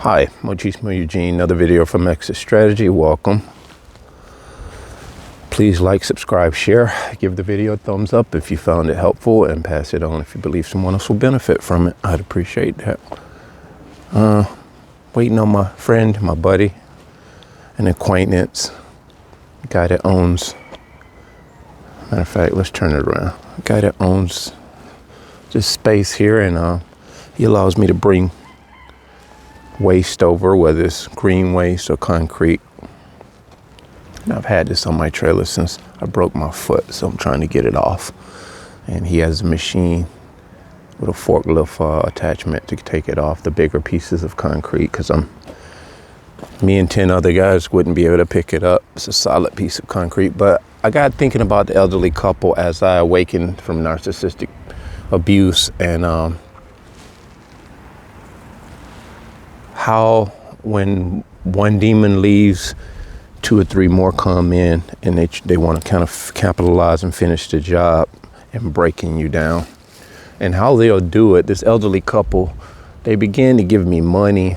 Hi, Mochismo Eugene, another video from Exit Strategy. Welcome. Please like, subscribe, share, give the video a thumbs up if you found it helpful, and pass it on if you believe someone else will benefit from it. I'd appreciate that. Waiting on my friend, my buddy, an acquaintance, a guy that owns, matter of fact, let's turn it around. A guy that owns this space here, and he allows me to bring waste over, whether it's green waste or concrete. And I've had this on my trailer since I broke my foot, so I'm trying to get it off. And he has a machine with a forklift attachment to take it off, the bigger pieces of concrete, because me and 10 other guys wouldn't be able to pick it up. It's a solid piece of concrete. But I got thinking about the elderly couple as I awakened from narcissistic abuse, and how when one demon leaves, 2 or 3 more come in, and they want to kind of capitalize and finish the job and breaking you down. And how they'll do it, this elderly couple, they began to give me money.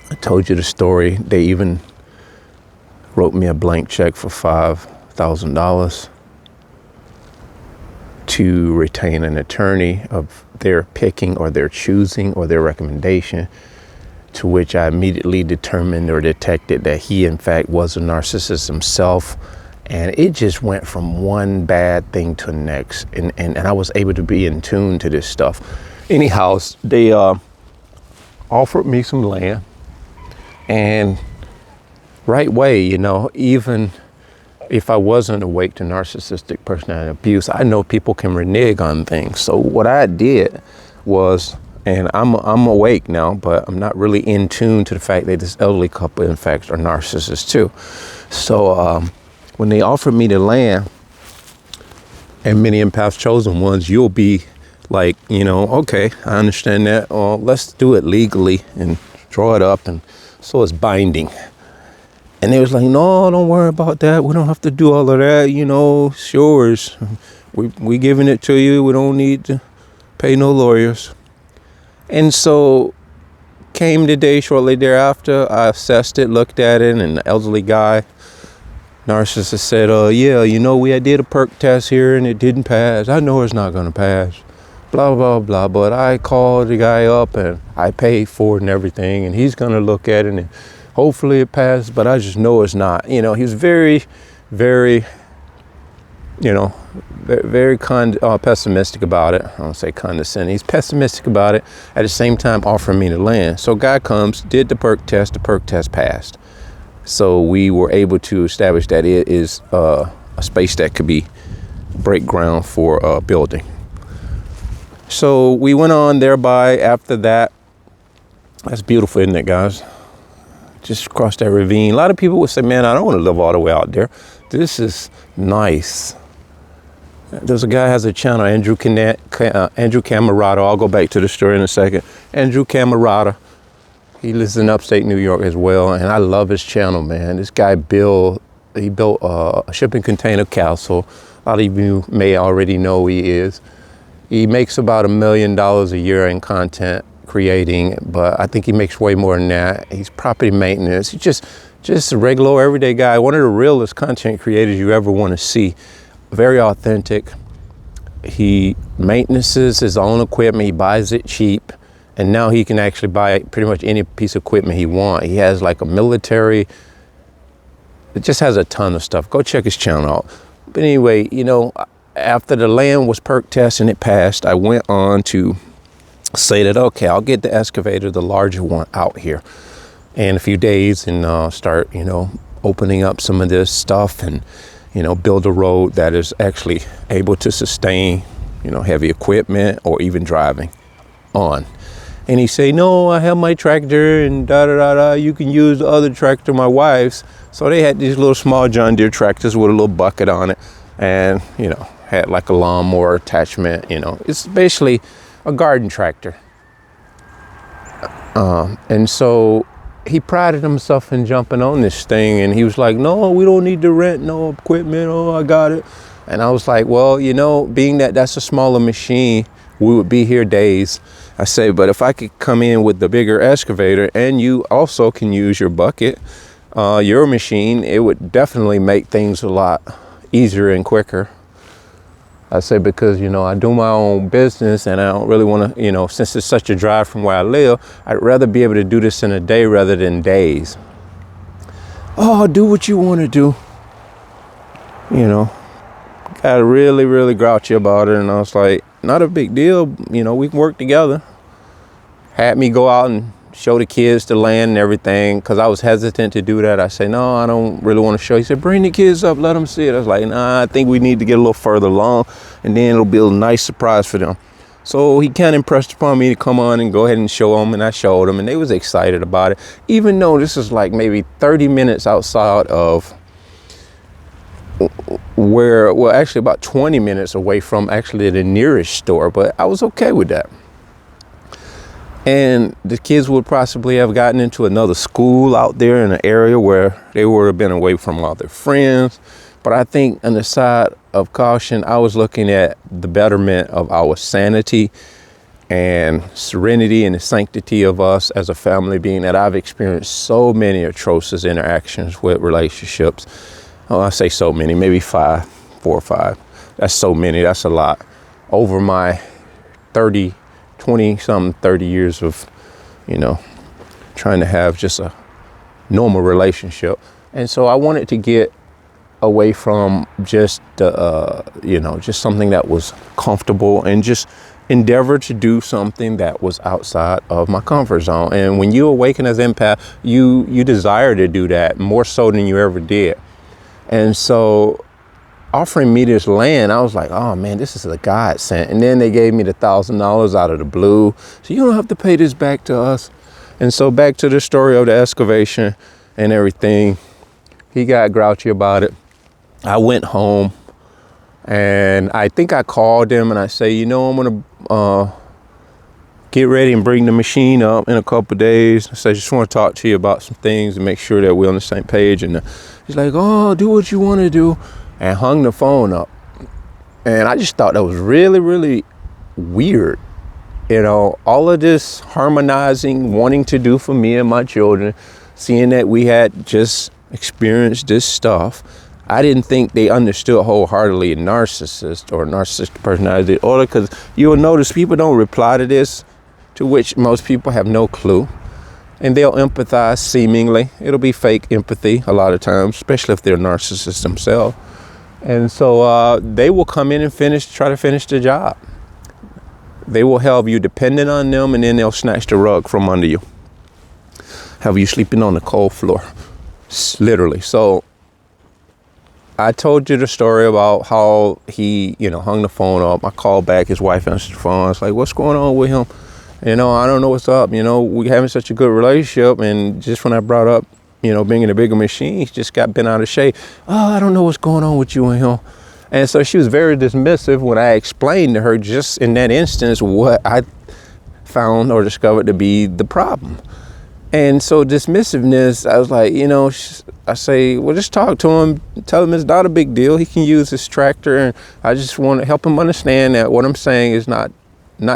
I told you the story. They even wrote me a blank check for $5,000 to retain an attorney of their picking or their choosing or their recommendation, to which I immediately determined or detected that he in fact was a narcissist himself. And it just went from one bad thing to the next. And I was able to be in tune to this stuff. Anyhow, they offered me some land. And right way, even if I wasn't awake to narcissistic personality abuse, I know people can renege on things. So what I did was, and I'm awake now, but I'm not really in tune to the fact that this elderly couple, in fact, are narcissists too. So when they offered me the land, and many in past chosen ones, you'll be like, okay, I understand that. Well, let's do it legally and draw it up, and so it's binding. And they was like, no, don't worry about that. We don't have to do all of that. It's yours. We giving it to you. We don't need to pay no lawyers. And so came the day shortly thereafter, I assessed it, looked at it, and the elderly guy, narcissist, said, yeah, we did a perk test here and it didn't pass. I know it's not going to pass, blah, blah, blah. But I called the guy up and I paid for it and everything, and he's going to look at it and hopefully it passed, but I just know it's not. He was very, very, very pessimistic about it. I don't say condescending. He's pessimistic about it. At the same time, offering me the land. So guy comes, did the perk test. The perk test passed. So we were able to establish that it is a space that could be break ground for a building. So we went on thereby after that. That's beautiful, isn't it, guys? Just crossed that ravine. A lot of people would say, man, I don't want to live all the way out there. This is nice. There's a guy who has a channel, Andrew Camerata. I'll go back to the story in a second. Andrew Camerata. He lives in upstate New York as well, and I love his channel, man. This guy built a shipping container castle. A lot of you may already know who he is. He makes about $1 million a year in content creating, but I think he makes way more than that. He's property maintenance. He's just a regular everyday guy. One of the realest content creators you ever want to see. Very authentic. He maintenances his own equipment. He buys it cheap. And now he can actually buy pretty much any piece of equipment he wants. He has like a military. It just has a ton of stuff. Go check his channel out. But anyway, after the land was perk test and it passed, I went on to say that, okay, I'll get the excavator, the larger one, out here in a few days and start, opening up some of this stuff and, build a road that is actually able to sustain, heavy equipment or even driving on. And he say, no, I have my tractor and da-da-da-da. You can use the other tractor, my wife's. So they had these little small John Deere tractors with a little bucket on it and, had like a lawnmower attachment. It's basically a garden tractor. And so he prided himself in jumping on this thing, and he was like, no, we don't need to rent no equipment. Oh, I got it. And I was like, well, being that that's a smaller machine, we would be here days. I say, but if I could come in with the bigger excavator and you also can use your bucket, your machine, it would definitely make things a lot easier and quicker. I say, because, you know, I do my own business and I don't really want to, you know, since it's such a drive from where I live, I'd rather be able to do this in a day rather than days. Oh, do what you want to do. You know, got really, really grouchy about it. And I was like, not a big deal. You know, we can work together. Had me go out and show the kids the land and everything, because I was hesitant to do that. I say, no, I don't really want to show. He said, bring the kids up, let them see it. I was like, nah, I think we need to get a little further along, and then it'll be a nice surprise for them. So he kind of impressed upon me to come on and go ahead and show them, and I showed them, and they was excited about it, even though this is like maybe 30 minutes outside of where, well, actually about 20 minutes away from actually the nearest store, but I was okay with that. And the kids would possibly have gotten into another school out there in an area where they would have been away from all their friends. But I think on the side of caution, I was looking at the betterment of our sanity and serenity and the sanctity of us as a family, being that I've experienced so many atrocious interactions with relationships. Oh, I say so many, maybe 4 or 5. That's so many, that's a lot. Over my 30 years of, you know, trying to have just a normal relationship. And so I wanted to get away from just, you know, just something that was comfortable and just endeavor to do something that was outside of my comfort zone. And when you awaken as empath, you desire to do that more so than you ever did. And so offering me this land, I was like, oh man, this is a godsend. And then they gave me the $1,000 out of the blue. So you don't have to pay this back to us. And so back to the story of the excavation and everything. He got grouchy about it. I went home and I think I called him and I say, you know, I'm going to get ready and bring the machine up in a couple of days. I said, I just want to talk to you about some things and make sure that we're on the same page. And he's like, oh, do what you want to do. And hung the phone up. And I just thought that was really, really weird. You know, all of this harmonizing, wanting to do for me and my children, seeing that we had just experienced this stuff. I didn't think they understood wholeheartedly a narcissist or narcissistic personality disorder, because you'll notice people don't reply to this, to which most people have no clue. And they'll empathize seemingly. It'll be fake empathy a lot of times, especially if they're narcissists themselves. And so they will come in and try to finish the job. They will have you dependent on them, and then they'll snatch the rug from under you. Have you sleeping on the cold floor, literally. So I told you the story about how he, you know, hung the phone up. I called back, his wife answered the phone. I was like, what's going on with him? You know, I don't know what's up. You know, we having such a good relationship. And just when I brought up, you know, being in a bigger machine, he's just got bent out of shape. Oh, I don't know what's going on with you and him. And so she was very dismissive when I explained to her just in that instance what I found or discovered to be the problem. And so dismissiveness, I was like, you know, I say, well, just talk to him, tell him it's not a big deal. He can use his tractor. And I just want to help him understand that what I'm saying is not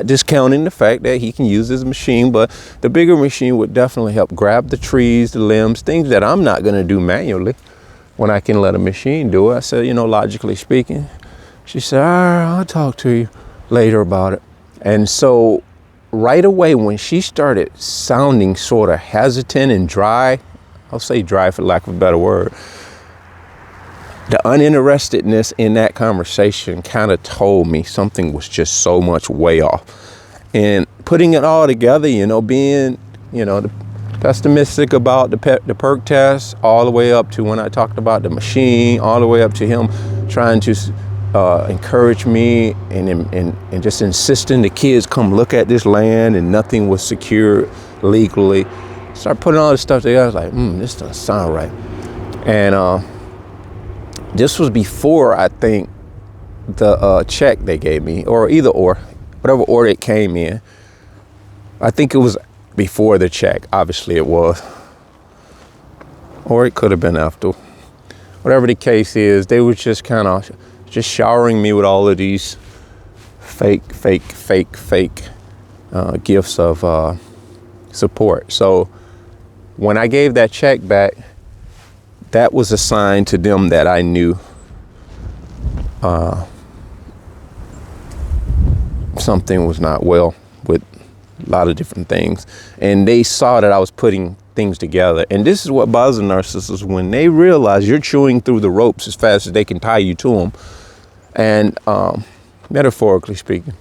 discounting the fact that he can use his machine, but the bigger machine would definitely help grab the trees, the limbs, things that I'm not going to do manually when I can let a machine do it. I said, you know, logically speaking. She said, all right, I'll talk to you later about it. And so right away, when she started sounding sort of hesitant and dry, I'll say dry for lack of a better word, the uninterestedness in that conversation kind of told me something was just so much way off. And putting it all together, you know, being, you know, pessimistic about the perk test, all the way up to when I talked about the machine, all the way up to him trying to encourage me and just insisting the kids come look at this land and nothing was secured legally. Start putting all this stuff together. I was like, this doesn't sound right. And this was before, I think, the check they gave me, or whatever order it came in. I think it was before the check. Obviously it was. Or it could have been after. Whatever the case is, they were just kind of just showering me with all of these fake gifts of support. So when I gave that check back, that was a sign to them that I knew something was not well with a lot of different things. And they saw that I was putting things together. And this is what bothers narcissists, when they realize you're chewing through the ropes as fast as they can tie you to them. And metaphorically speaking,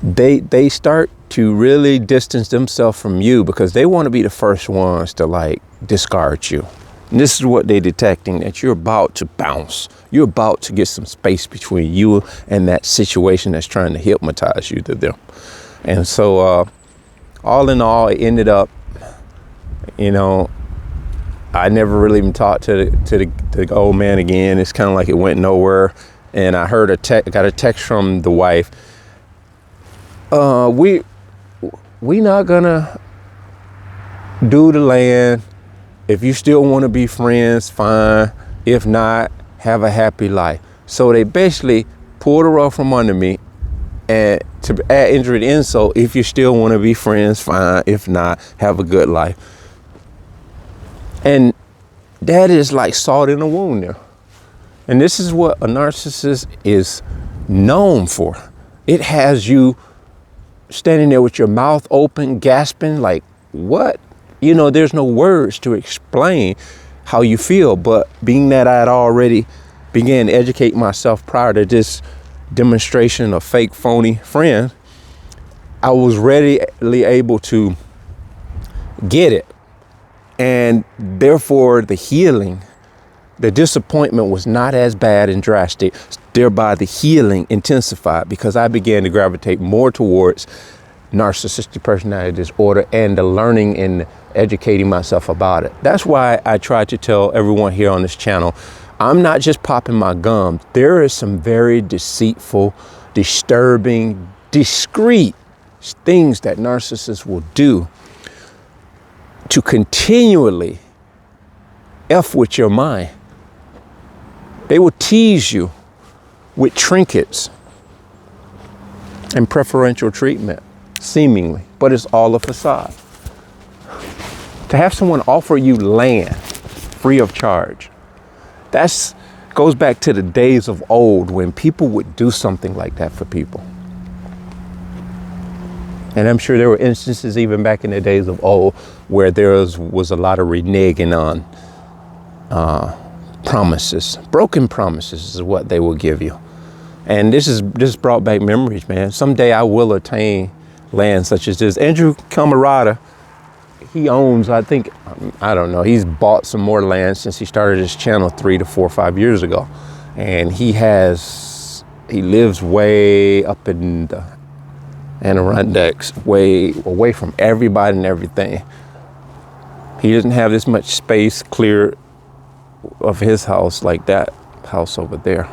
they start to really distance themselves from you because they want to be the first ones to like discard you. And this is what they're detecting, that you're about to bounce. You're about to get some space between you and that situation that's trying to hypnotize you to them. And so all in all, it ended up, you know, I never really even talked to the old man again. It's kind of like it went nowhere. And I heard got a text from the wife. We not gonna do the land. If you still want to be friends, fine. If not, have a happy life. So they basically pulled the rug from under me, and to add injury to insult, if you still want to be friends, fine. If not, have a good life. And that is like salt in a wound there. And this is what a narcissist is known for. It has you standing there with your mouth open, gasping, like, what? You know, there's no words to explain how you feel. But being that I had already began to educate myself prior to this demonstration of fake, phony friend, I was readily able to get it. And therefore, the healing, the disappointment was not as bad and drastic. Thereby, the healing intensified because I began to gravitate more towards narcissistic personality disorder and the learning and educating myself about it. That's why I try to tell everyone here on this channel, I'm not just popping my gum. There is some very deceitful, disturbing, discreet things that narcissists will do to continually F with your mind. They will tease you with trinkets and preferential treatment, seemingly, but it's all a facade. To have someone offer you land free of charge, that goes back to the days of old when people would do something like that for people. And I'm sure there were instances even back in the days of old where there was a lot of reneging on promises. Broken promises is what they will give you. And this brought back memories, man. Someday I will attain land such as this. Andrew Camarada, he owns, I don't know, he's bought some more land since he started his channel 3 to 4 or 5 years ago. And he lives way up in the Adirondacks, way away from everybody and everything. He doesn't have this much space clear of his house like that house over there.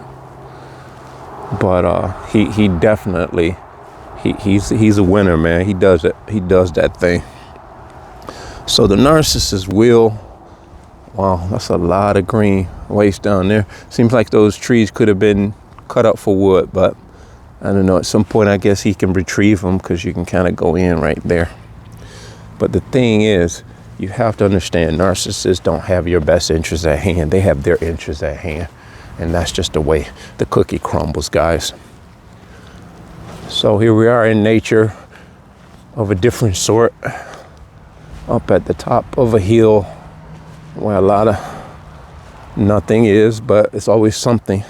But he definitely, he's a winner, man. He does it. He does that thing. So the narcissist will, wow, that's a lot of green waste down there. Seems like those trees could have been cut up for wood, but I don't know. At some point, I guess he can retrieve them because you can kind of go in right there. But the thing is, you have to understand, narcissists don't have your best interests at hand. They have their interests at hand. And that's just the way the cookie crumbles, guys. So here we are in nature of a different sort, up at the top of a hill where a lot of nothing is, but it's always something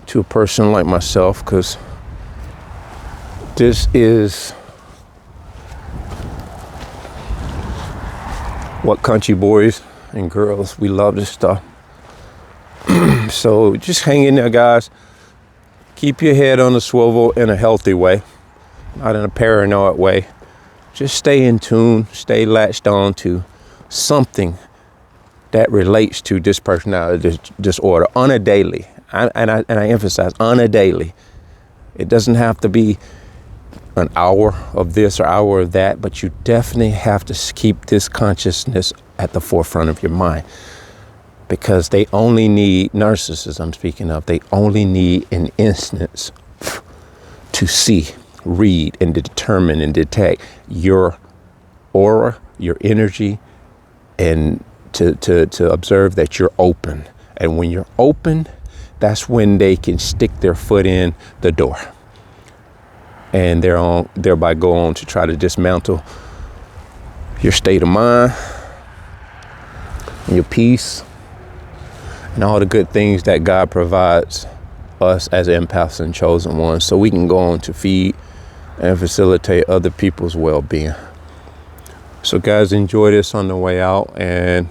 to a person like myself, because this is what country boys and girls, we love this stuff. So just hang in there, guys. Keep your head on the swivel in a healthy way, not in a paranoid way. Just stay in tune, stay latched on to something that relates to this personality disorder on a daily. And I emphasize on a daily. It doesn't have to be an hour of this or hour of that, but you definitely have to keep this consciousness at the forefront of your mind. Because they only need, narcissists I'm speaking of, they only need an instance to see, read, and determine and detect your aura, your energy, and to observe that you're open. And when you're open, that's when they can stick their foot in the door, and thereby go on to try to dismantle your state of mind, your peace, and all the good things that God provides us as empaths and chosen ones, so we can go on to feed and facilitate other people's well-being. So guys, enjoy this on the way out, and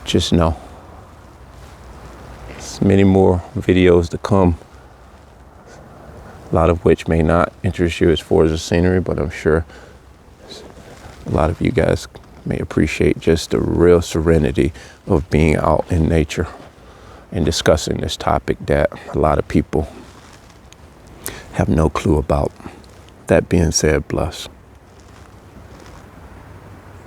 just know there's many more videos to come, a lot of which may not interest you as far as the scenery, but I'm sure a lot of you guys may appreciate just the real serenity of being out in nature and discussing this topic that a lot of people have no clue about. That being said, bless.